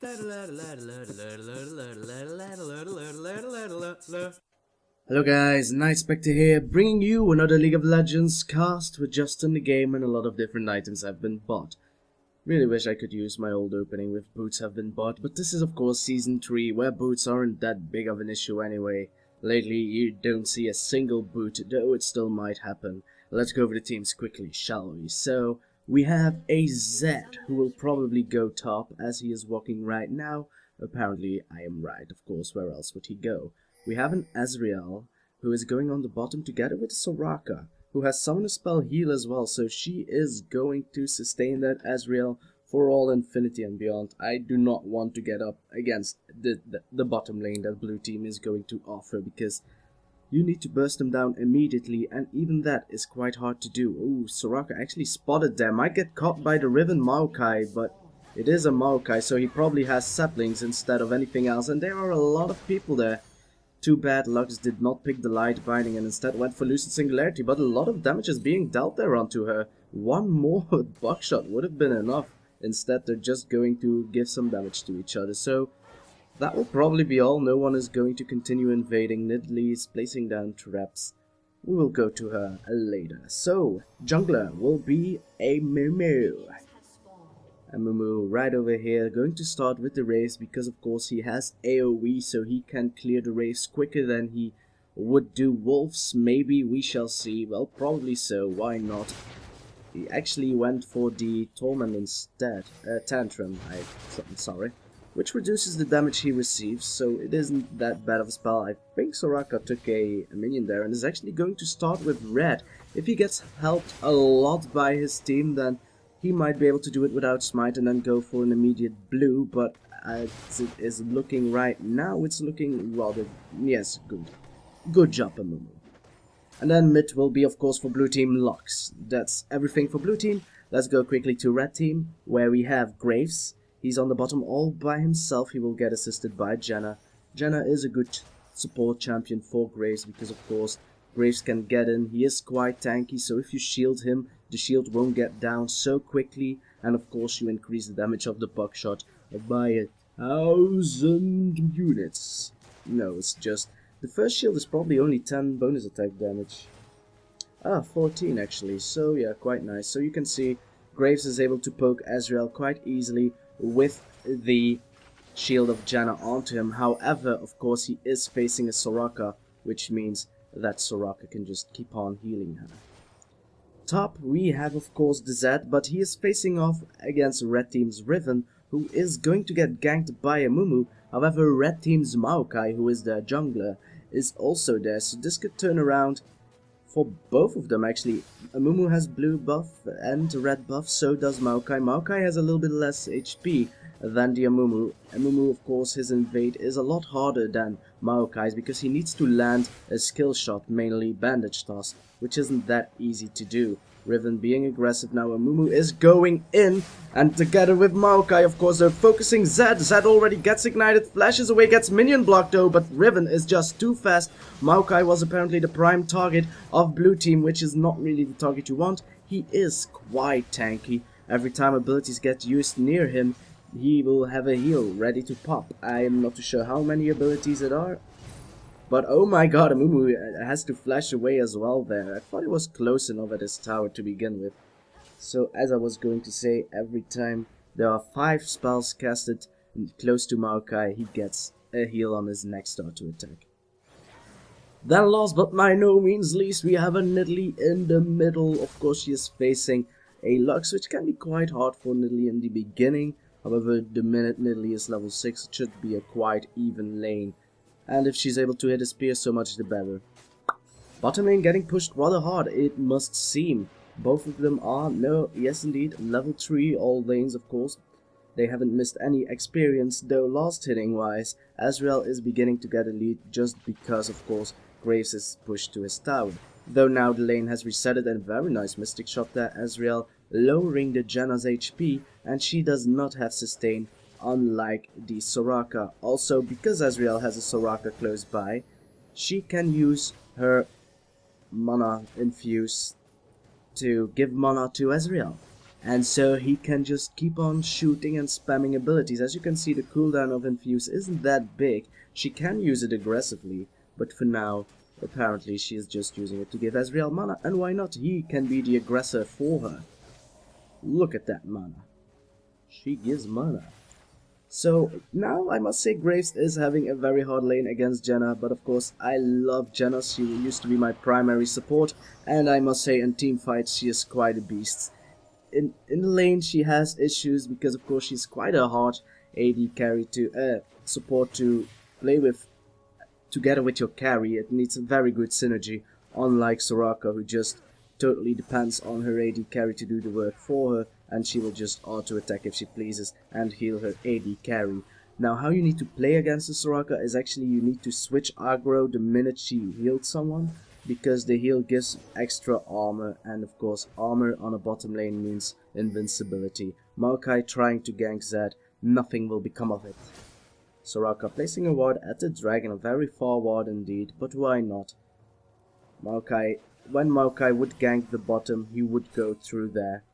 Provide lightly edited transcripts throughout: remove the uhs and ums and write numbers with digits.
Hello guys, Nightspectre here, bringing you another League of Legends cast with just in the game and a lot of different items have been bought. Really wish I could use my old opening with boots have been bought, but this is of course Season 3, where boots aren't that big of an issue anyway. Lately you don't see a single boot, though it still might happen. Let's go over the teams quickly, shall we? So, we have a Zed, who will probably go top as he is walking right now. Apparently I am right, of course, where else would he go? We have an Ezreal, who is going on the bottom together with Soraka, who has summoned a spell heal as well, so she is going to sustain that Ezreal for all infinity and beyond. I do not want to get up against the bottom lane that blue team is going to offer, because you need to burst them down immediately, and even that is quite hard to do. Ooh, Soraka actually spotted them. Might get caught by the Riven Maokai, but it is a Maokai, so he probably has saplings instead of anything else, and there are a lot of people there. Too bad Lux did not pick the light binding and instead went for Lucid Singularity, but a lot of damage is being dealt there onto her. One more buckshot would have been enough. Instead they're just going to give some damage to each other, so that will probably be all. No one is going to continue invading. Nidalee is placing down traps. We will go to her later. So, jungler will be a Amumu. Amumu right over here, going to start with the race because of course he has AoE, so he can clear the race quicker than he would do wolves. Maybe, we shall see. Well, probably so, why not? He actually went for the Torment instead, Tantrum, I'm sorry, which reduces the damage he receives, so it isn't that bad of a spell. I think Soraka took a minion there and is actually going to start with red. If he gets helped a lot by his team, then he might be able to do it without smite and then go for an immediate blue, but as it is looking right now, it's looking rather, yes, good. Good job, Amumu. And then mid will be, of course, for blue team Lux. That's everything for blue team. Let's go quickly to red team, where we have Graves. He's on the bottom all by himself. He will get assisted by Janna. Janna is a good support champion for Graves because, of course, Graves can get in. He is quite tanky, so if you shield him, the shield won't get down so quickly. And, of course, you increase the damage of the buckshot by 1,000 units. No, it's just... the first shield is probably only 10 bonus attack damage. 14 actually, so yeah, quite nice. So you can see Graves is able to poke Ezreal quite easily with the shield of Janna onto him. However, of course, he is facing a Soraka, which means that Soraka can just keep on healing her. Top, we have of course the Zed, but he is facing off against red team's Riven, who is going to get ganked by Amumu. However, red team's Maokai, who is their jungler, is also there, so this could turn around for both of them actually. Amumu has blue buff and red buff, so does Maokai. Maokai has a little bit less HP than the Amumu. Amumu, of course, his invade is a lot harder than Maokai's because he needs to land a skill shot, mainly bandage toss, which isn't that easy to do. Riven being aggressive now, Amumu is going in, and together with Maokai, of course, they're focusing Zed. Zed already gets ignited, flashes away, gets minion blocked though, but Riven is just too fast. Maokai was apparently the prime target of blue team, which is not really the target you want. He is quite tanky. Every time abilities get used near him, he will have a heal ready to pop. I am not too sure how many abilities it are. But oh my god, Amumu has to flash away as well there. I thought it was close enough at his tower to begin with. So as I was going to say, every time there are 5 spells casted close to Maokai, he gets a heal on his next auto attack. Then last but by no means least, we have a Nidalee in the middle. Of course, she is facing a Lux, which can be quite hard for Nidalee in the beginning. However, the minute Nidalee is level 6, it should be a quite even lane. And if she's able to hit a spear, so much the better. Bottom lane getting pushed rather hard, it must seem. Both of them are, no, yes indeed, level 3, all lanes of course. They haven't missed any experience, though last hitting wise, Ezreal is beginning to get a lead just because of course Graves is pushed to his tower. Though now the lane has resetted, and very nice mystic shot there, Ezreal lowering the Janna's HP, and she does not have sustain, unlike the Soraka. Also, because Ezreal has a Soraka close by, she can use her mana infuse to give mana to Ezreal. and so he can just keep on shooting and spamming abilities. As you can see, the cooldown of Infuse isn't that big. She can use it aggressively, but for now, apparently she is just using it to give Ezreal mana, and why not? He can be the aggressor for her. Look at that mana. She gives mana. So now I must say Graves is having a very hard lane against Janna, but of course I love Janna. She used to be my primary support, and I must say in team fights she is quite a beast. In the lane she has issues because of course she's quite a hard AD carry to support to play with together with your carry. It needs a very good synergy, unlike Soraka, who just totally depends on her AD carry to do the work for her, and she will just auto attack if she pleases and heal her AD carry. Now how you need to play against the Soraka is actually you need to switch aggro the minute she healed someone, because the heal gives extra armor, and of course armor on a bottom lane means invincibility. Maokai trying to gank Zed, nothing will become of it. Soraka placing a ward at the dragon, a very far ward indeed, but why not? Maokai, when Maokai would gank the bottom, he would go through there.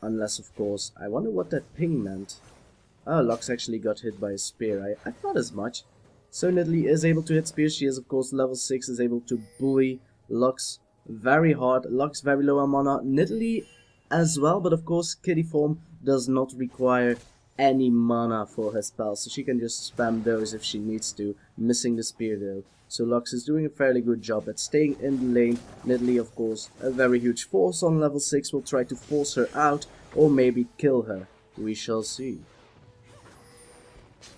Unless, of course, I wonder what that ping meant. Oh, Lux actually got hit by a spear. I thought as much. So Nidalee is able to hit spears. She is, of course, level 6, is able to bully Lux very hard. Lux very low on mana. Nidalee as well, but of course, Kitty form does not require any mana for her spells, so she can just spam those if she needs to, missing the spear though. So Lux is doing a fairly good job at staying in the lane. Nidalee, of course, a very huge force on level 6, will try to force her out or maybe kill her. We shall see.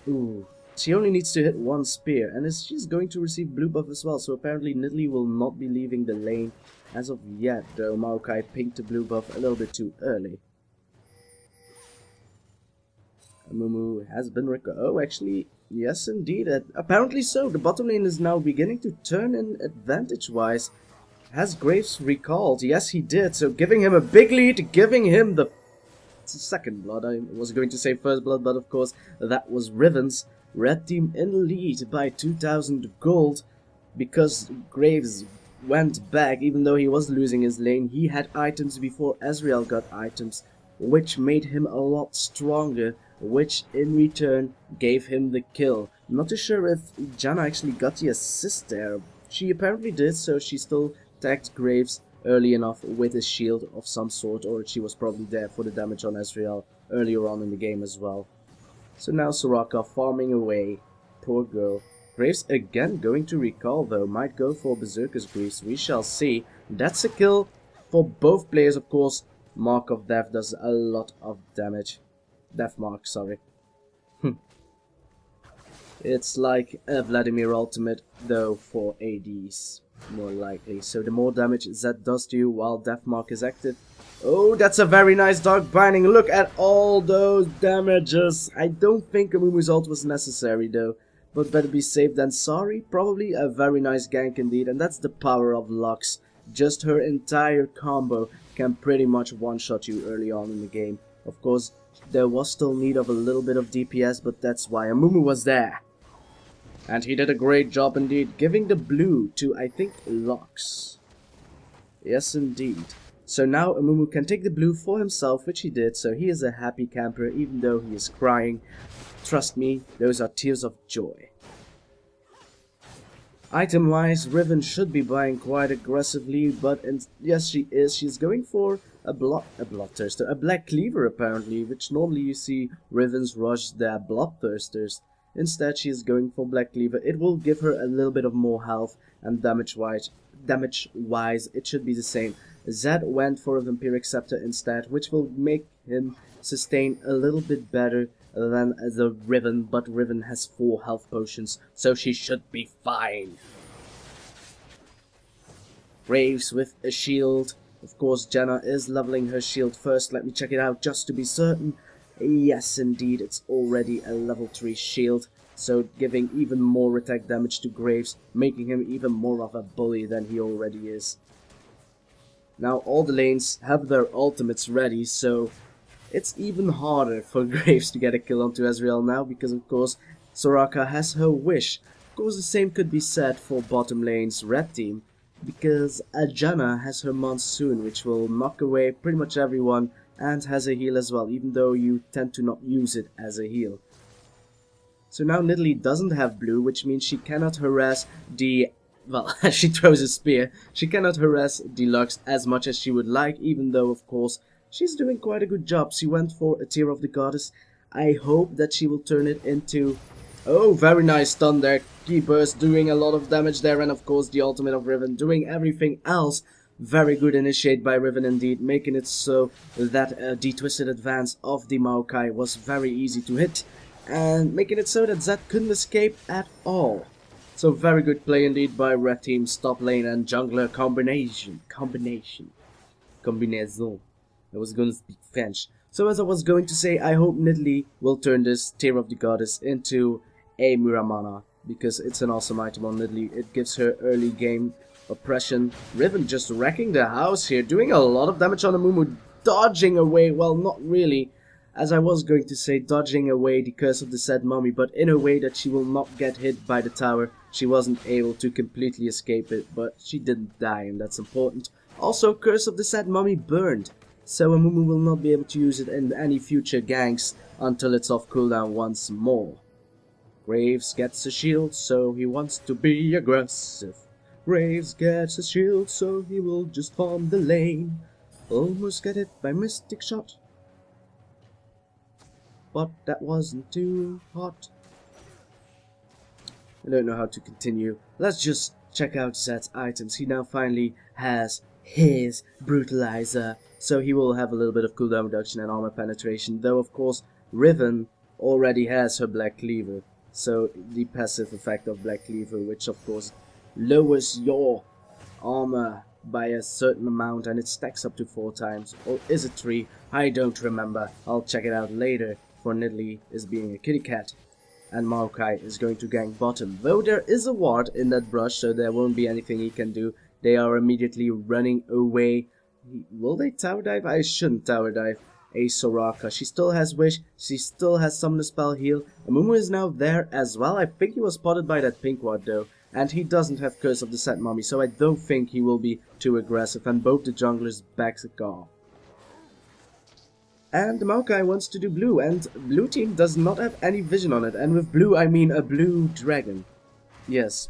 Ooh, she only needs to hit one spear, and she's going to receive blue buff as well, so apparently Nidalee will not be leaving the lane as of yet, though Maokai pinked the blue buff a little bit too early. Amumu has been oh, actually, yes indeed, apparently so. The bottom lane is now beginning to turn in advantage-wise. Has Graves recalled? Yes, he did, so giving him a big lead, giving him the second blood. I was going to say first blood, but of course, that was Riven's. Red team in the lead by 2,000 gold, because Graves went back, even though he was losing his lane. He had items before Ezreal got items, which made him a lot stronger, which in return gave him the kill. I'm not too sure if Janna actually got the assist there. She apparently did, so she still tagged Graves early enough with a shield of some sort, or she was probably there for the damage on Ezreal earlier on in the game as well. So now Soraka farming away. Poor girl. Graves again going to recall though, might go for Berserker's Greaves, we shall see. That's a kill for both players, of course. Mark of Death does a lot of damage. Death Mark, sorry. It's like a Vladimir ultimate, though for ADs, more likely. So the more damage Zed does to you while Death Mark is active. Oh, that's a very nice Dark Binding. Look at all those damages. I don't think Amumu's ult was necessary though, but better be safe than sorry. Probably a very nice gank indeed, and that's the power of Lux. Just her entire combo can pretty much one-shot you early on in the game. Of course, there was still need of a little bit of DPS, but that's why Amumu was there. And he did a great job indeed, giving the blue to, I think, Lux. Yes, indeed. So now Amumu can take the blue for himself, which he did, so he is a happy camper, even though he is crying. Trust me, those are tears of joy. Item-wise, Riven should be buying quite aggressively, but yes, she is. She's going for a bloodthirster, a black cleaver apparently, which normally you see Rivens rush their bloodthirsters. Instead, she is going for black cleaver. It will give her a little bit of more health, and damage-wise, it should be the same. Zed went for a Vampiric Scepter instead, which will make him sustain a little bit better than the Riven, but Riven has 4 health potions, so she should be fine. Graves with a shield. Of course, Janna is leveling her shield first. Let me check it out just to be certain. Yes, indeed, it's already a level 3 shield, so giving even more attack damage to Graves, making him even more of a bully than he already is. Now all the lanes have their ultimates ready, so it's even harder for Graves to get a kill onto Ezreal now, because of course Soraka has her wish. Of course the same could be said for bottom lane's red team, because Janna has her Monsoon, which will knock away pretty much everyone and has a heal as well, even though you tend to not use it as a heal. So now Nidalee doesn't have blue, which means she cannot harass the... well, she throws a spear. She cannot harass the Lux as much as she would like, even though, of course, she's doing quite a good job. She went for a Tear of the Goddess. I hope that she will turn it into... oh, very nice stun there. Key burst doing a lot of damage there, and of course the ultimate of Riven doing everything else. Very good initiate by Riven indeed, making it so that the twisted advance of the Maokai was very easy to hit, and making it so that Zed couldn't escape at all. So very good play indeed by red team's top lane and jungler combination. I was going to speak French. So as I was going to say, I hope Nidalee will turn this Tear of the Goddess into a Muramana, because it's an awesome item on Nidalee. It gives her early game oppression. Riven just wrecking the house here, doing a lot of damage on Amumu, dodging away, well, not really, as I was going to say, dodging away the Curse of the Sad Mummy, but in a way that she will not get hit by the tower. She wasn't able to completely escape it, but she didn't die, and that's important. Also, Curse of the Sad Mummy burned, so Amumu will not be able to use it in any future ganks until it's off cooldown once more. Graves gets a shield, so he wants to be aggressive. Graves gets a shield, so he will just farm the lane. Almost get it by Mystic Shot, but that wasn't too hot. I don't know how to continue. Let's just check out Zed's items. He now finally has his Brutalizer, so he will have a little bit of cooldown reduction and armor penetration, though of course Riven already has her Black Cleaver, so the passive effect of Black Cleaver, which of course lowers your armor by a certain amount, and it stacks up to 4 times, or is it 3? I don't remember, I'll check it out later. For Nidalee is being a kitty cat, and Maokai is going to gank bottom, though there is a ward in that brush, so there won't be anything he can do. They are immediately running away. Will they tower dive? I shouldn't tower dive a Soraka. She still has Wish, she still has Summoner Spell Heal. Amumu is now there as well. I think he was spotted by that pink ward though, and he doesn't have Curse of the Sad Mummy, so I don't think he will be too aggressive, and both the junglers backs off. And the Maokai wants to do blue, and blue team does not have any vision on it, and with blue I mean a blue dragon. Yes,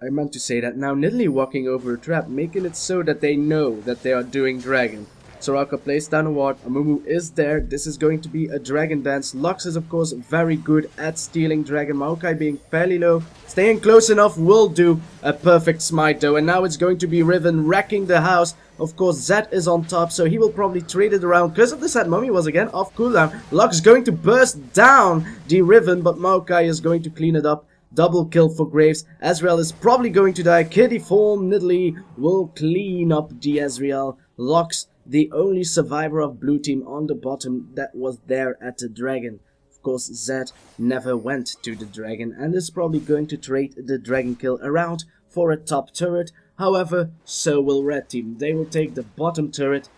I meant to say that. Now Nidalee walking over a trap, making it so that they know that they are doing dragon. Soraka plays down a ward, Amumu is there, this is going to be a dragon dance. Lux is of course very good at stealing dragon, Maokai being fairly low, staying close enough will do a perfect smite though, and now it's going to be Riven wrecking the house. Of course Zed is on top, so he will probably trade it around. Curse of the Sad Mummy was again off cooldown. Lux going to burst down the Riven, but Maokai is going to clean it up. Double kill for Graves. Ezreal is probably going to die. Kitty form, Nidalee will clean up the Ezreal. Lux, the only survivor of blue team on the bottom that was there at the dragon. Of course Zed never went to the dragon and is probably going to trade the dragon kill around for a top turret. However, so will red team. They will take the bottom turret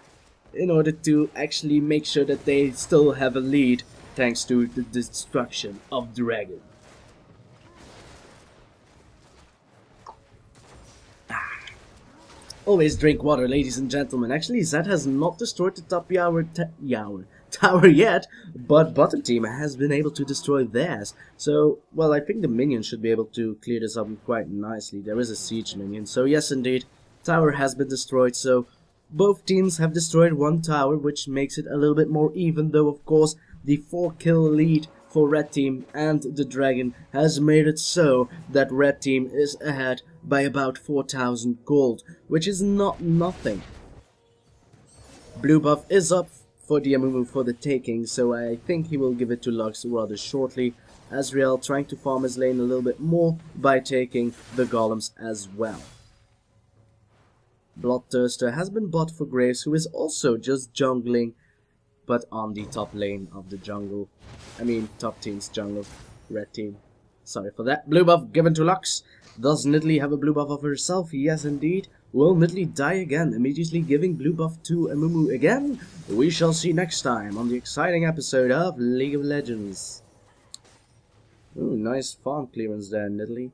in order to actually make sure that they still have a lead thanks to the destruction of dragon. Always drink water, ladies and gentlemen. Actually, Zed has not destroyed the top tower yet, but bottom team has been able to destroy theirs. So, well, I think the minion should be able to clear this up quite nicely. There is a siege minion, so yes indeed, tower has been destroyed. So both teams have destroyed one tower, which makes it a little bit more even, though of course the 4-kill lead for red team and the dragon has made it so that red team is ahead by about 4,000 gold, which is not nothing. Blue buff is up for the Amumu for the taking, so I think he will give it to Lux rather shortly. Ezreal trying to farm his lane a little bit more by taking the golems as well. Bloodthirster has been bought for Graves, who is also just jungling, but on the top lane of the jungle. I mean, top team's jungle. Red team. Sorry for that. Blue buff given to Lux. Does Nidalee have a blue buff of herself? Yes, indeed. Will Nidalee die again, immediately giving blue buff to Amumu again? We shall see next time on the exciting episode of League of Legends. Ooh, nice farm clearance there, Nidalee.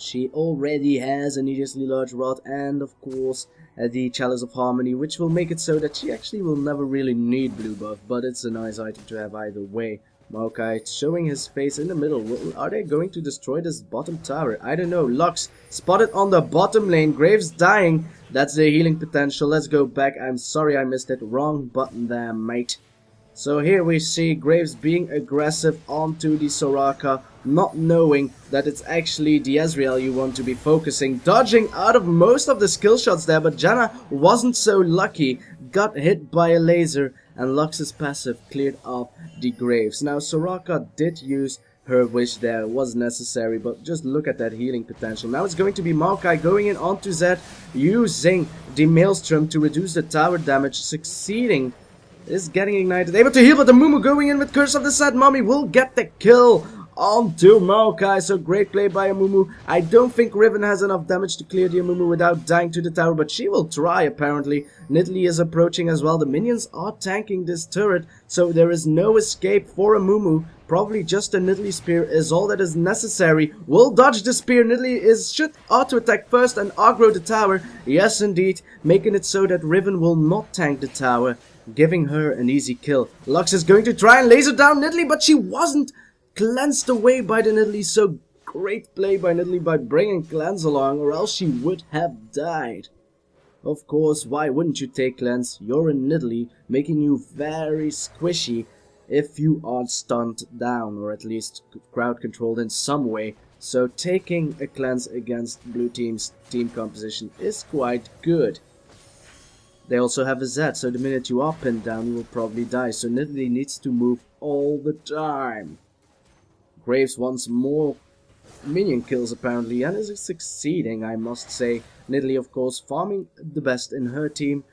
She already has a needlessly large rod and of course the Chalice of Harmony, which will make it so that she actually will never really need blue buff, but it's a nice item to have either way. Maokai showing his face in the middle. Are they going to destroy this bottom tower? I don't know. Lux spotted on the bottom lane. Graves dying. That's the healing potential. Let's go back. I'm sorry I missed it. Wrong button there, mate. So here we see Graves being aggressive onto the Soraka, not knowing that it's actually the Ezreal you want to be focusing, dodging out of most of the skill shots there, but Janna wasn't so lucky, got hit by a laser, and Lux's passive cleared off the Graves. Now Soraka did use her wish there, it was necessary, but just look at that healing potential. Now it's going to be Maokai going in onto Zed, using the Maelstrom to reduce the tower damage, succeeding. Is getting ignited, able to heal, but the Amumu going in with Curse of the Sad Mommy will get the kill onto Maokai. So great play by Amumu. I don't think Riven has enough damage to clear the Amumu without dying to the tower, but she will try apparently. Nidalee is approaching as well. The minions are tanking this turret, so there is no escape for Amumu. Probably just a Nidalee spear is all that is necessary. Will dodge the spear. Nidalee should auto attack first and aggro the tower. Yes indeed, making it so that Riven will not tank the tower, giving her an easy kill. Lux is going to try and laser down Nidalee, but she wasn't cleansed away by the Nidalee. So great play by Nidalee by bringing Cleanse along, or else she would have died. Of course, why wouldn't you take Cleanse? You're a Nidalee, making you very squishy if you are stunned down, or at least crowd controlled in some way. So taking a Cleanse against blue team's team composition is quite good. They also have a Z, so the minute you are pinned down, you will probably die. So Nidalee needs to move all the time. Graves wants more minion kills apparently, and is succeeding, I must say. Nidalee, of course, farming the best in her team.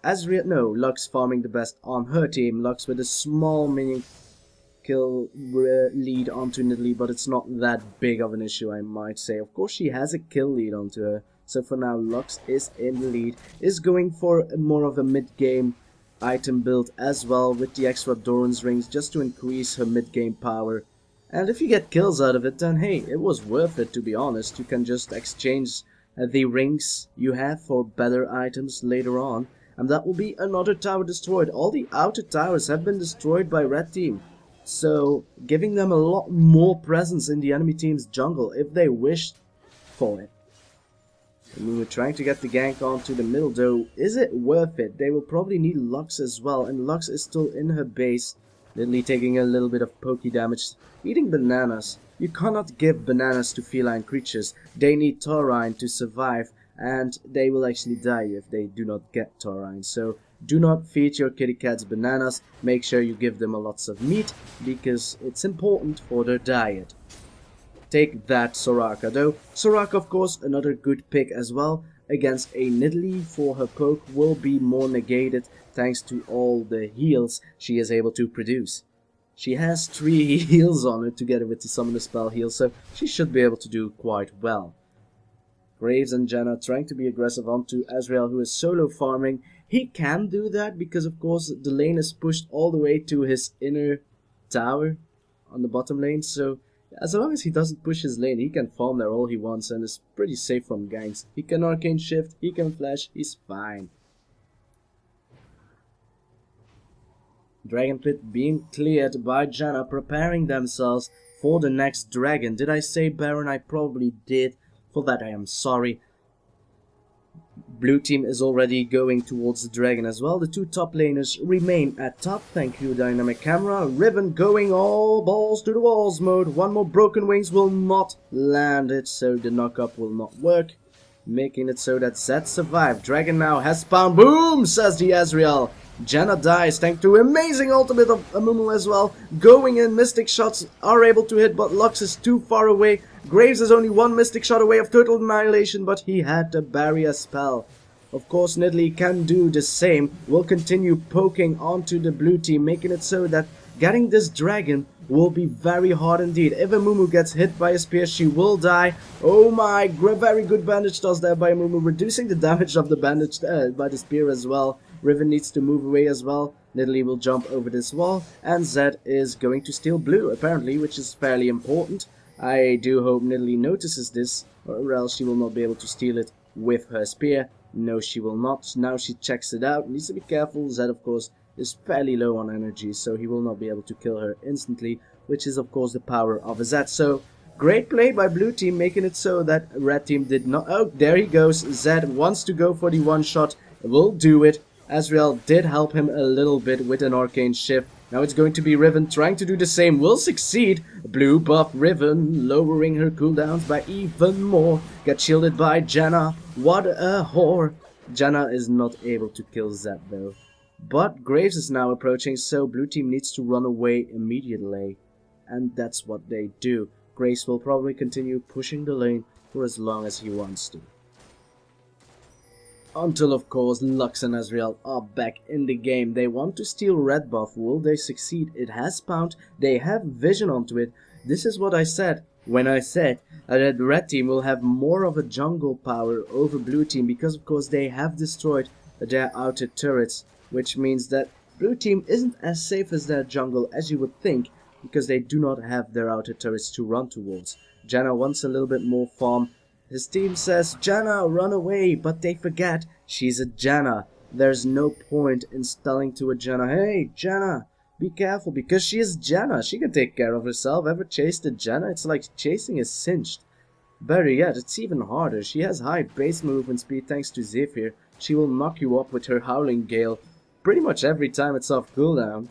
Lux farming the best on her team. Lux with a small minion kill lead onto Nidalee, but it's not that big of an issue, I might say. Of course, she has a kill lead onto her. So for now, Lux is in the lead, is going for more of a mid-game item build as well with the extra Doran's rings just to increase her mid-game power. And if you get kills out of it, then hey, it was worth it, to be honest. You can just exchange the rings you have for better items later on. And that will be another tower destroyed. All the outer towers have been destroyed by red team. So giving them a lot more presence in the enemy team's jungle if they wish for it. And we're trying to get the gank onto the middle though. Is it worth it? They will probably need Lux as well, and Lux is still in her base. Nidalee taking a little bit of pokey damage. Eating bananas. You cannot give bananas to feline creatures. They need taurine to survive, and they will actually die if they do not get taurine. So do not feed your kitty cats bananas. Make sure you give them lots of meat, because it's important for their diet. Take that, Soraka, though. Soraka, of course, another good pick as well. Against a Nidalee, for her poke will be more negated thanks to all the heals she is able to produce. She has 3 heals on her together with the Summoner Spell heal, so she should be able to do quite well. Graves and Janna trying to be aggressive onto Ezreal, who is solo farming. He can do that because, of course, the lane is pushed all the way to his inner tower on the bottom lane, so as long as he doesn't push his lane, he can farm there all he wants and is pretty safe from ganks. He can arcane shift, he can flash, he's fine. Dragon Pit being cleared by Janna, preparing themselves for the next dragon. Did I say Baron? I probably did. For that I am sorry. Blue team is already going towards the dragon as well. The 2 top laners remain at top. Thank you, Dynamic Camera. Riven going all balls to the walls mode. 1 more Broken Wings will not land it, so the knock-up will not work. Making it so that Zed survived. Dragon now has spawned. Boom, says the Ezreal. Janna dies thanks to amazing ultimate of Amumu as well. Going in, Mystic shots are able to hit, but Lux is too far away. Graves is only 1 Mystic shot away of total annihilation, but he had the barrier spell. Of course, Nidalee can do the same. Will continue poking onto the blue team, making it so that getting this dragon will be very hard indeed. If Amumu gets hit by a spear, she will die. Oh my, very good bandage toss there by Amumu, reducing the damage of the bandage by the spear as well. Riven needs to move away as well. Nidalee will jump over this wall, and Zed is going to steal blue, apparently, which is fairly important. I do hope Nidalee notices this, or else she will not be able to steal it with her spear. No, she will not. Now she checks it out. Needs to be careful. Zed, of course, is fairly low on energy, so he will not be able to kill her instantly, which is, of course, the power of a Zed. So, great play by blue team, making it so that red team did not... Oh, there he goes. Zed wants to go for the one-shot. Will do it. Ezreal did help him a little bit with an arcane shift. Now it's going to be Riven trying to do the same. Will succeed. Blue buff Riven, lowering her cooldowns by even more. Get shielded by Janna. What a whore. Janna is not able to kill Zed though. But Graves is now approaching, so blue team needs to run away immediately. And that's what they do. Graves will probably continue pushing the lane for as long as he wants to. Until, of course, Lux and Ezreal are back in the game. They want to steal red buff. Will they succeed? It has spawned. They have vision onto it. This is what I said when I said that red team will have more of a jungle power over blue team, because, of course, they have destroyed their outer turrets, which means that blue team isn't as safe as their jungle as you would think, because they do not have their outer turrets to run towards. Janna wants a little bit more farm. His team says, Janna, run away, but they forget she's a Janna. There's no point in stalling to a Janna. Hey, Janna, be careful, because she is Janna. She can take care of herself. Ever chased a Janna? It's like chasing a Singed. Better yet, it's even harder. She has high base movement speed thanks to Zephyr. She will knock you up with her Howling Gale pretty much every time it's off cooldown.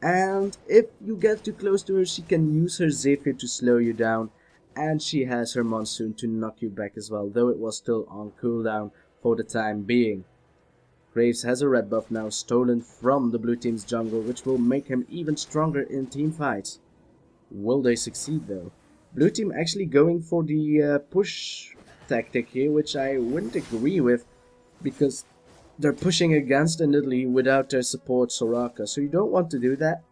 And if you get too close to her, she can use her Zephyr to slow you down. And she has her Monsoon to knock you back as well, though it was still on cooldown for the time being. Graves has a red buff now stolen from the blue team's jungle, which will make him even stronger in team fights. Will they succeed though? Blue team actually going for the push tactic here, which I wouldn't agree with, because they're pushing against a Nidalee without their support Soraka. So you don't want to do that,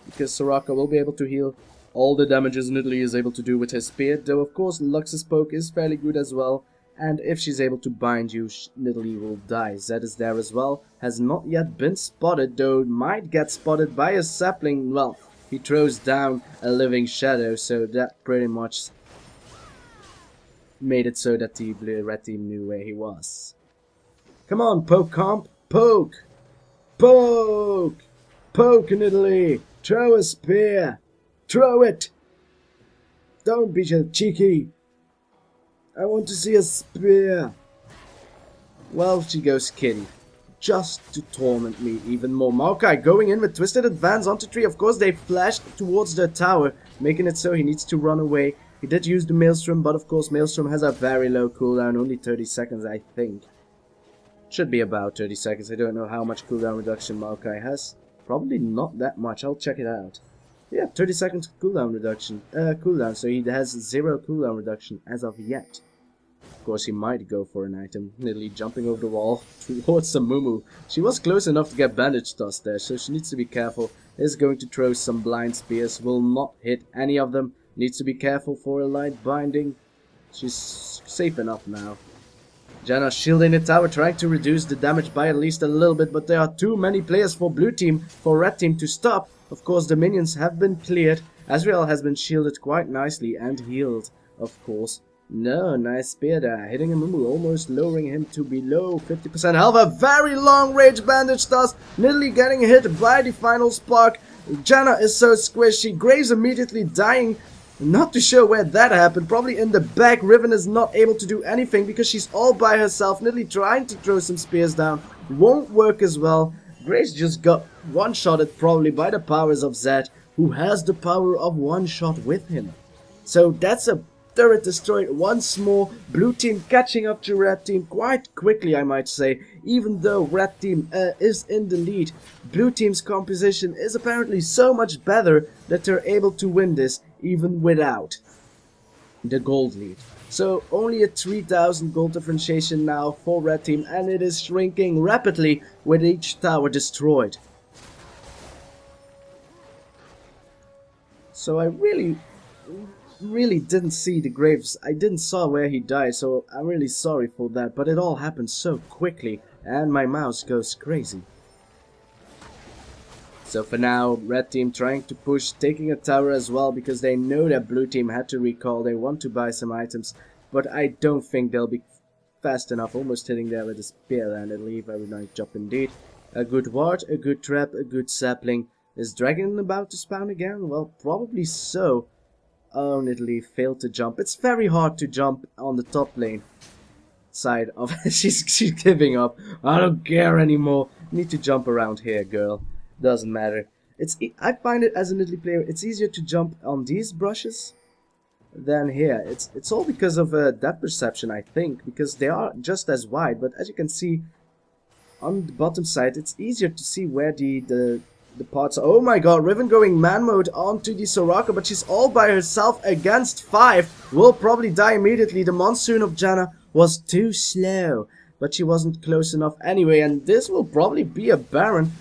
because Soraka will be able to heal all the damages Nidalee is able to do with his spear, though of course Lux's poke is fairly good as well, and if she's able to bind you, Nidalee will die. Zed is there as well, has not yet been spotted, though might get spotted by a sapling. Well, he throws down a living shadow, so that pretty much made it so that the red team knew where he was. Come on, poke comp, poke! Poke! Poke, Nidalee! Throw a spear! Throw it! Don't be so cheeky! I want to see a spear! Well, she goes kitty. Just to torment me even more. Maokai going in with Twisted Advance onto Jree. Of course, they flashed towards the tower, making it so he needs to run away. He did use the Maelstrom, but of course Maelstrom has a very low cooldown, only 30 seconds I think. Should be about 30 seconds. I don't know how much cooldown reduction Maokai has. Probably not that much. I'll check it out. Yeah, 30 seconds cooldown reduction. Cooldown, so he has 0 cooldown reduction as of yet. Of course, he might go for an item. Nidalee jumping over the wall towards Amumu. She was close enough to get bandage tossed there, so she needs to be careful. Is going to throw some blind spears. Will not hit any of them. Needs to be careful for a light binding. She's safe enough now. Janna shielding the tower, trying to reduce the damage by at least a little bit, but there are too many players for blue team, for red team to stop. Of course, the minions have been cleared. Ezreal has been shielded quite nicely and healed, of course. No, nice spear there, hitting Amumu, almost lowering him to below 50% health. A very long range bandage toss. Nidalee getting hit by the final spark. Janna is so squishy. Graves immediately dying. Not too sure where that happened. Probably in the back. Riven is not able to do anything because she's all by herself. Nidalee trying to throw some spears down. Won't work as well. Graves just got one-shotted probably by the powers of Zed, who has the power of one shot with him. So that's a turret destroyed once more. Blue team catching up to red team quite quickly, I might say. Even though red team is in the lead, blue team's composition is apparently so much better that they're able to win this even without the gold lead. So only a 3000 gold differentiation now for red team, and it is shrinking rapidly with each tower destroyed. So I really didn't see the Graves. I didn't saw where he died, so I'm really sorry for that, but it all happened so quickly and my mouse goes crazy. So for now, red team trying to push, taking a tower as well, because they know that blue team had to recall. They want to buy some items, but I don't think they'll be fast enough. Almost hitting there with a spear, and it'll leave. Very nice job indeed. A good ward, a good trap, a good sapling. Is Dragon about to spawn again? Well, probably so. Oh, Nidalee failed to jump. It's very hard to jump on the top lane side of she's giving up. I don't care anymore. Need to jump around here, girl. Doesn't matter. I find it as a Nidalee player, it's easier to jump on these brushes than here. It's all because of depth perception, I think, because they are just as wide. But as you can see on the bottom side, it's easier to see where the parts are. Oh my god, Riven going man mode onto the Soraka, but she's all by herself against 5. Will probably die immediately. The Monsoon of Janna was too slow, but she wasn't close enough anyway, and this will probably be a Baron.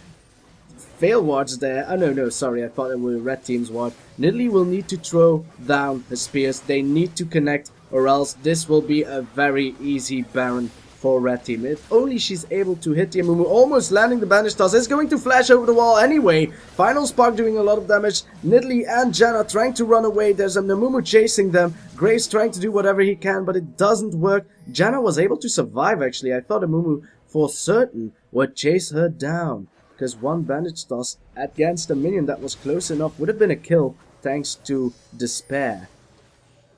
Fail wards there. Oh no, sorry, I thought it were red team's ward. Nidalee will need to throw down her spears. They need to connect, or else this will be a very easy Baron for red team. If only she's able to hit the Amumu, almost landing the bandage toss. It's going to flash over the wall anyway. Final spark doing a lot of damage. Nidalee and Janna trying to run away. There's a Amumu chasing them. Graves trying to do whatever he can, but it doesn't work. Janna was able to survive actually. I thought Amumu for certain would chase her down, because one bandage toss against a minion that was close enough would have been a kill thanks to despair.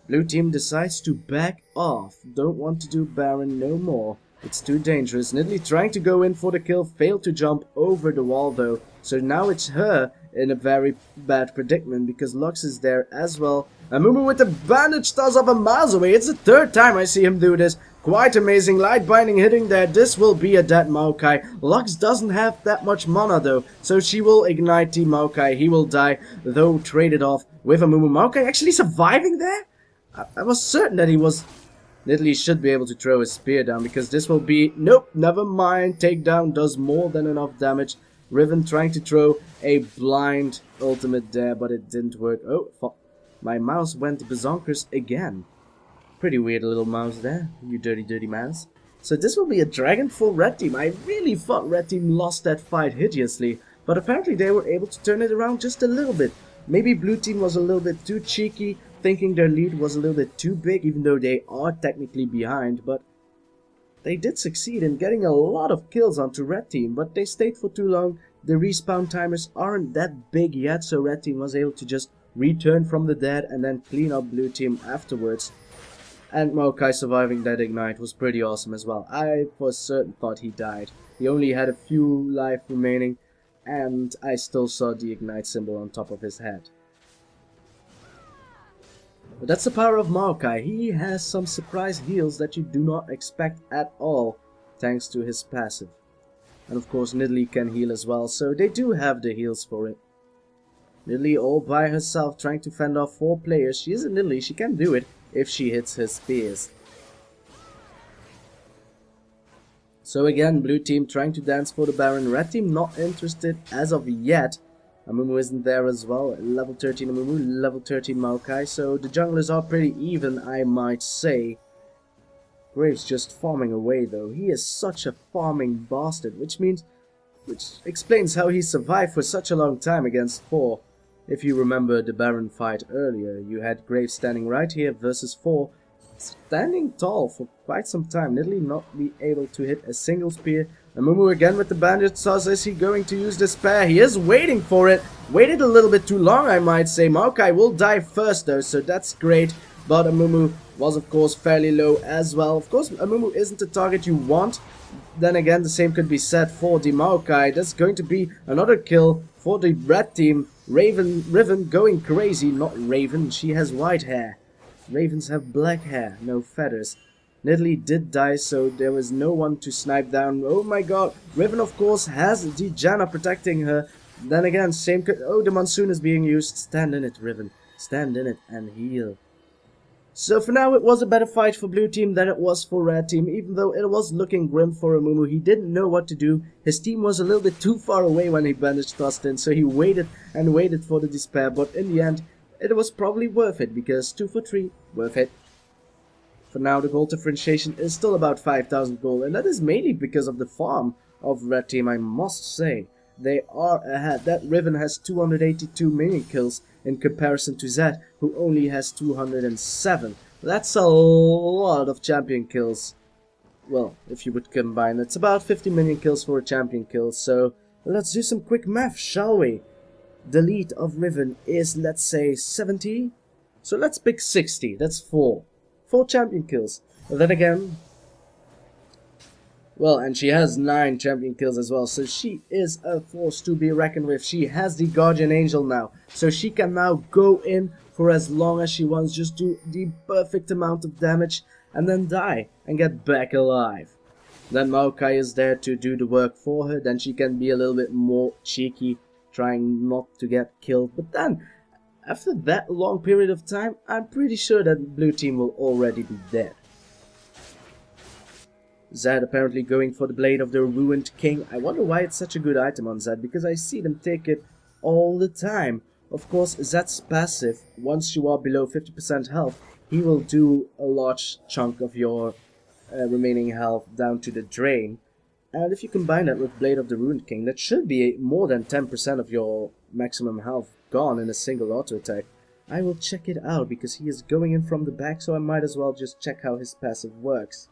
Blue team decides to back off. Don't want to do Baron no more. It's too dangerous. Nidalee trying to go in for the kill. Failed to jump over the wall though. So now it's her in a very bad predicament, because Lux is there as well. Amumu with the bandage toss up a miles away. It's the 3rd time I see him do this. Quite amazing. Light binding hitting there. This will be a dead Maokai. Lux doesn't have that much mana though, so she will ignite the Maokai. He will die, though traded off with Amumu. Maokai actually surviving there? I was certain that he was. Nidalee should be able to throw his spear down, because this will be. Nope, never mind. Takedown does more than enough damage. Riven trying to throw a blind ultimate there, but it didn't work. Oh, my mouse went bazonkers again. Pretty weird little mouse there, you dirty mouse. So this will be a dragon for red team. I really thought red team lost that fight hideously, but apparently they were able to turn it around just a little bit. Maybe blue team was a little bit too cheeky, thinking their lead was a little bit too big, even though they are technically behind, but they did succeed in getting a lot of kills onto red team, but they stayed for too long. The respawn timers aren't that big yet, so red team was able to just return from the dead and then clean up blue team afterwards. And Maokai surviving that ignite was pretty awesome as well. I for certain thought he died. He only had a few life remaining, and I still saw the ignite symbol on top of his head. But that's the power of Maokai. He has some surprise heals that you do not expect at all, thanks to his passive. And of course Nidalee can heal as well, so they do have the heals for it. Nidalee all by herself trying to fend off 4 players. She is a Nidalee, she can do it if she hits her spears. So again, blue team trying to dance for the Baron. Red team not interested as of yet. Amumu isn't there as well. Level 13 Amumu, level 13 Maokai. So the junglers are pretty even, I might say. Graves just farming away though. He is such a farming bastard, which explains how he survived for such a long time against 4. If you remember the Baron fight earlier, you had Graves standing right here versus 4, standing tall for quite some time. Nidalee not be able to hit a single spear. Amumu again with the bandage toss. Is he going to use despair? He is waiting for it. Waited a little bit too long, I might say. Maokai will die first though, so that's great. But Amumu was of course fairly low as well. Of course Amumu isn't the target you want. Then again, the same could be said for the Maokai. That's going to be another kill for the red team. Riven going crazy. Not Raven, she has white hair. Ravens have black hair, no feathers. Nidalee did die, so there was no one to snipe down. Oh my god. Riven of course has the Janna protecting her. Then again, same oh, the Monsoon is being used. Stand in it, Riven. Stand in it and heal. So for now it was a better fight for blue team than it was for red team, even though it was looking grim for Amumu. He didn't know what to do. His team was a little bit too far away when he bandage tossed in, so he waited and waited for the despair, but in the end it was probably worth it, because 2 for 3, worth it. For now the gold differentiation is still about 5,000 gold, and that is mainly because of the farm of red team, I must say. they are ahead. That Riven has 282 minion kills in comparison to Zed, who only has 207. That's a lot of champion kills. Well, if you would combine, it's about 50 minion kills for a champion kill. So let's do some quick math, shall we? The lead of Riven is, let's say, 70. So let's pick 60. That's 4. 4 champion kills. But then again, well, and she has 9 champion kills as well. So she is a force to be reckoned with. She has the Guardian Angel now. So she can now go in for as long as she wants. Just do the perfect amount of damage and then die and get back alive. Then Maokai is there to do the work for her. Then she can be a little bit more cheeky, trying not to get killed. But then, after that long period of time, I'm pretty sure that blue team will already be dead. Zed apparently going for the Blade of the Ruined King. I wonder why it's such a good item on Zed, because I see them take it all the time. Of course, Zed's passive, once you are below 50% health, he will do a large chunk of your remaining health down to the drain. And if you combine that with Blade of the Ruined King, that should be more than 10% of your maximum health gone in a single auto attack. I will check it out, because he is going in from the back, so I might as well just check how his passive works.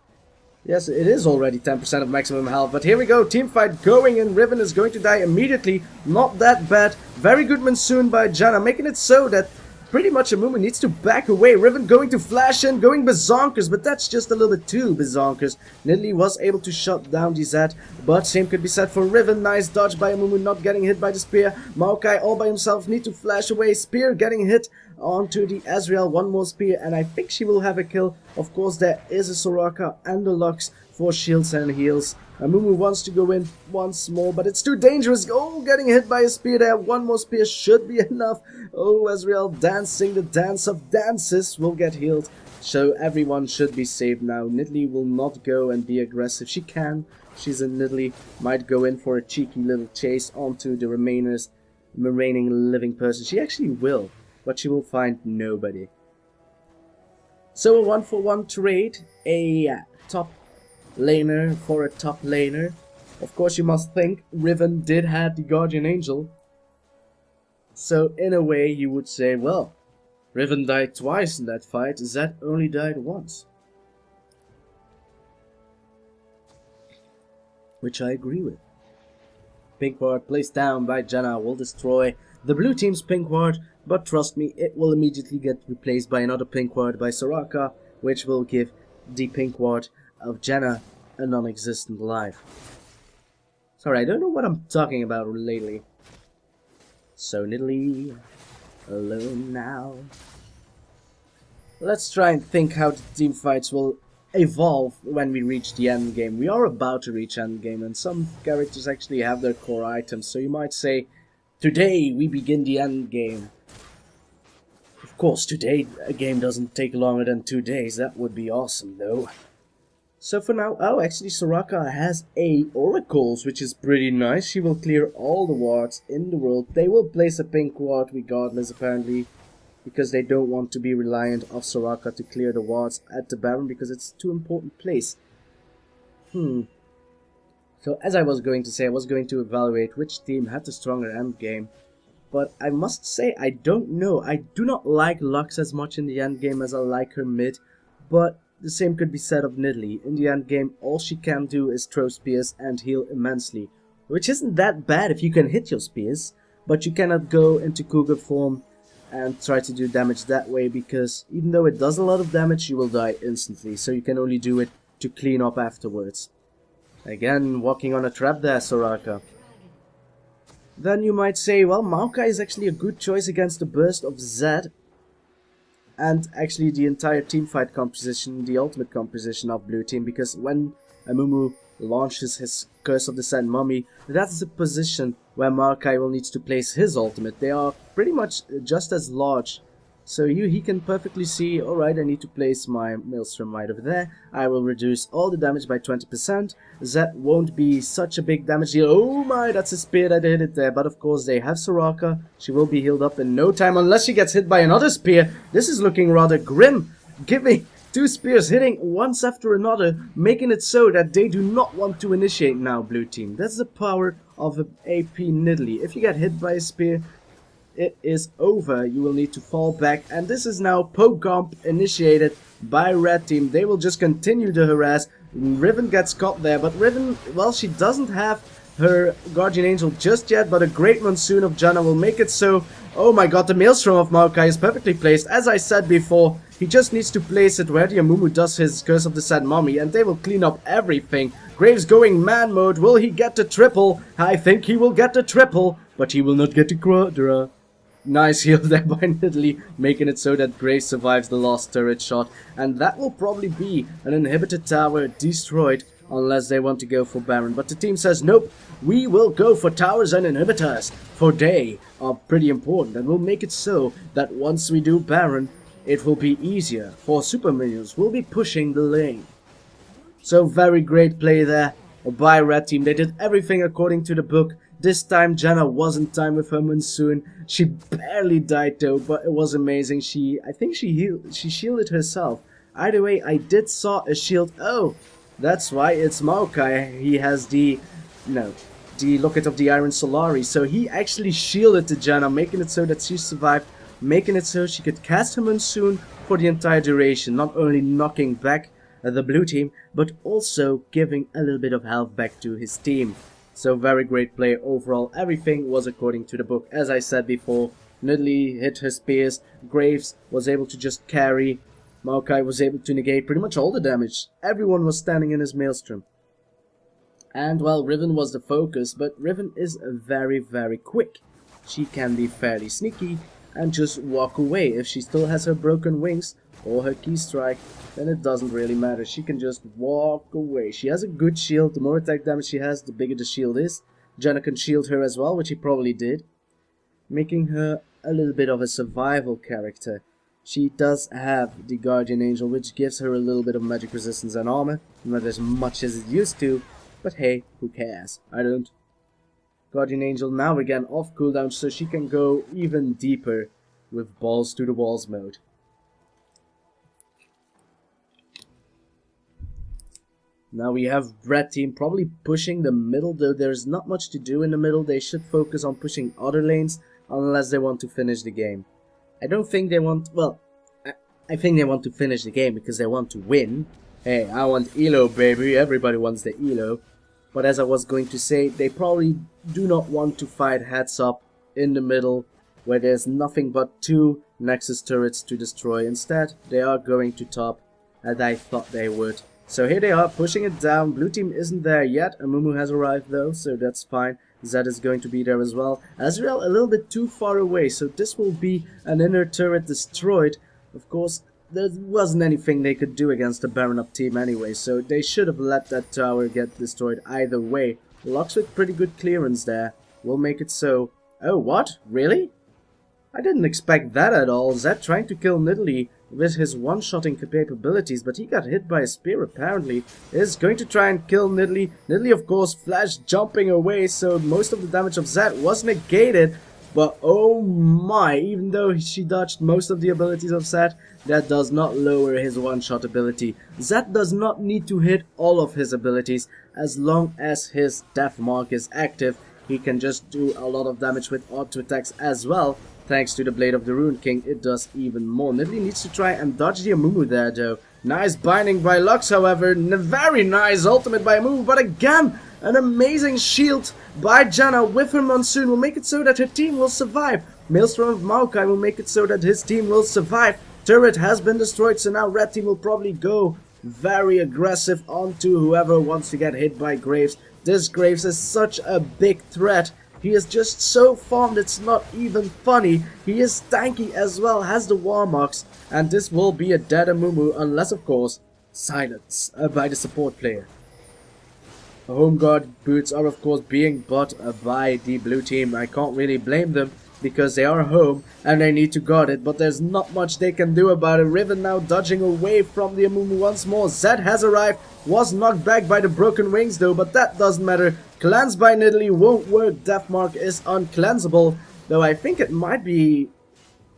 Yes, it is already 10% of maximum health, but here we go, team fight going, and Riven is going to die immediately. Not that bad. Very good Monsoon by Janna, making it so that pretty much Amumu needs to back away. Riven going to flash in, going bazonkers, but that's just a little bit too bazonkers. Nidalee was able to shut down the Zed, but same could be said for Riven. Nice dodge by Amumu, not getting hit by the spear. Maokai all by himself, need to flash away. Spear getting hit onto the Ezreal, one more spear, and I think she will have a kill. Of course, there is a Soraka and a Lux for shields and heals. Amumu wants to go in once more, but it's too dangerous. Oh, getting hit by a spear there. One more spear should be enough. Oh, Ezreal dancing the dance of dances will get healed. So everyone should be saved now. Nidalee will not go and be aggressive. She can. She's a Nidalee. Might go in for a cheeky little chase onto the remaining living person. She actually will, but she will find nobody. So a 1-for-1 trade. A top laner for a top laner. Of course, you must think Riven did have the Guardian Angel. So in a way you would say, well, Riven died twice in that fight, Zed only died once. Which I agree with. Pink ward placed down by Janna will destroy the blue team's pink ward, but trust me, it will immediately get replaced by another pink ward by Soraka, which will give the pink ward of Janna a non-existent life. Sorry, I don't know what I'm talking about lately. So Nidalee, alone now. Let's try and think how the team fights will evolve when we reach the end game. We are about to reach end game, and some characters actually have their core items, so you might say, today we begin the end game. Of course, today a game doesn't take longer than 2 days. That would be awesome, though. So for now, oh, actually Soraka has a oracles, which is pretty nice. She will clear all the wards in the world. They will place a pink ward regardless, apparently, because they don't want to be reliant of Soraka to clear the wards at the Baron, because it's too important place. So as I was going to say, I was going to evaluate which team had the stronger end game. But I must say, I don't know. I do not like Lux as much in the end game as I like her mid, but the same could be said of Nidalee. In the end game, all she can do is throw spears and heal immensely, which isn't that bad if you can hit your spears, but you cannot go into Cougar form and try to do damage that way, because even though it does a lot of damage, you will die instantly, so you can only do it to clean up afterwards. Again, walking on a trap there, Soraka. Then you might say, well, Maokai is actually a good choice against the burst of Zed, and actually the entire teamfight composition, the ultimate composition of blue team, because when Amumu launches his Curse of the Sand Mummy, that's the position where Maokai will need to place his ultimate. They are pretty much just as large, so he can perfectly see, alright, I need to place my Maelstrom right over there. I will reduce all the damage by 20%. Zed won't be such a big damage deal. Oh my, that's a spear that hit it there. But of course they have Soraka. She will be healed up in no time unless she gets hit by another spear. This is looking rather grim. Giving 2 spears hitting once after another, making it so that they do not want to initiate now, blue team. That's the power of a AP Nidalee. If you get hit by a spear, it is over. You will need to fall back, and this is now poke comp initiated by red team. They will just continue to harass. Riven gets caught there, but Riven, well, she doesn't have her Guardian Angel just yet, but a great Monsoon of Janna will make it so. Oh my god, the Maelstrom of Maokai is perfectly placed. As I said before, he just needs to place it where the Amumu does his Curse of the Sad Mummy, and they will clean up everything. Graves going man mode. Will he get the triple? I think he will get the triple, but he will not get the quadra. Nice heal there by Nidalee, making it so that Graves survives the last turret shot, and that will probably be an inhibited tower destroyed unless they want to go for Baron. But the team says nope, we will go for towers and inhibitors, for they are pretty important, and we'll make it so that once we do Baron, it will be easier for super minions. We'll be pushing the lane. So very great play there by red team. They did everything according to the book. This time Janna wasn't time with her Monsoon. She barely died though, but it was amazing. I think she shielded herself. Either way, I did saw a shield. Oh, that's why it's Maokai. He has the Locket of the Iron Solari. So he actually shielded the Janna, making it so that she survived, making it so she could cast her Monsoon for the entire duration, not only knocking back the blue team, but also giving a little bit of health back to his team. So very great play overall. Everything was according to the book. As I said before, Nidalee hit her spears, Graves was able to just carry, Maokai was able to negate pretty much all the damage. Everyone was standing in his Maelstrom. And well, Riven was the focus, but Riven is very, very quick. She can be fairly sneaky and just walk away. If she still has her broken wings or her key strike, then it doesn't really matter. She can just walk away. She has a good shield. The more attack damage she has, the bigger the shield is. Janna can shield her as well, which he probably did, making her a little bit of a survival character. She does have the Guardian Angel, which gives her a little bit of magic resistance and armor. Not as much as it used to, but hey, who cares? I don't. Guardian Angel now again off cooldown, so she can go even deeper with balls to the walls mode. Now we have red team probably pushing the middle, though there's not much to do in the middle. They should focus on pushing other lanes unless they want to finish the game. I don't think they want, well, I think they want to finish the game because they want to win. Hey, I want elo, baby. Everybody wants the elo. But as I was going to say, they probably do not want to fight heads up in the middle where there's nothing but 2 Nexus turrets to destroy. Instead, they are going to top, as I thought they would. So here they are, pushing it down. Blue team isn't there yet. Amumu has arrived though, so that's fine. Zed is going to be there as well. Ezreal a little bit too far away, so this will be an inner turret destroyed. Of course, there wasn't anything they could do against the Baron up team anyway, so they should have let that tower get destroyed either way. Lux with pretty good clearance there will make it so. Oh, what? Really? I didn't expect that at all. Zed trying to kill Nidalee with his one-shotting capabilities, but he got hit by a spear apparently. Is going to try and kill Nidalee. Nidalee, of course, flash jumping away, so most of the damage of Zed was negated. But oh my, even though she dodged most of the abilities of Zed, that does not lower his one-shot ability. Zed does not need to hit all of his abilities. As long as his death mark is active, he can just do a lot of damage with auto attacks as well. Thanks to the Blade of the Rune King, it does even more. Nidalee needs to try and dodge the Amumu there though. Nice binding by Lux, however. Very nice ultimate by Amumu, but again, an amazing shield by Janna with her Monsoon will make it so that her team will survive. Maelstrom of Maokai will make it so that his team will survive. Turret has been destroyed, so now red team will probably go very aggressive onto whoever wants to get hit by Graves. This Graves is such a big threat. He is just so farmed, it's not even funny. He is tanky as well, has the Warmox, and this will be a dead Amumu unless, of course, silence by the support player. The home guard boots are, of course, being bought by the blue team. I can't really blame them because they are home and they need to guard it, but there's not much they can do about it. Riven now dodging away from the Amumu once more. Zed has arrived, was knocked back by the broken wings though, but that doesn't matter. Cleanse by Nidalee won't work. Deathmark is uncleansable, though I think it might be...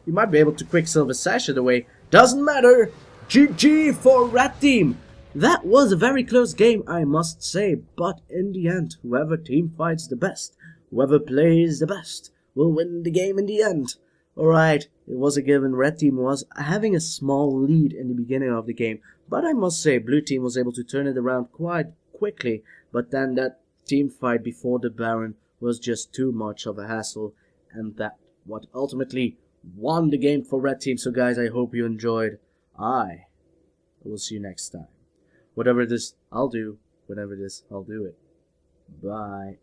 You might be able to Quicksilver Sash it away. Doesn't matter. GG for red team. That was a very close game, I must say, but in the end, whoever team fights the best, whoever plays the best, will win the game in the end. Alright, it was a given. Red team was having a small lead in the beginning of the game, but I must say blue team was able to turn it around quite quickly, but then that team fight before the Baron was just too much of a hassle, and that what ultimately won the game for red team. So guys, I hope you enjoyed. I will see you next time. Whatever it is, I'll do. Whatever it is, I'll do it. Bye.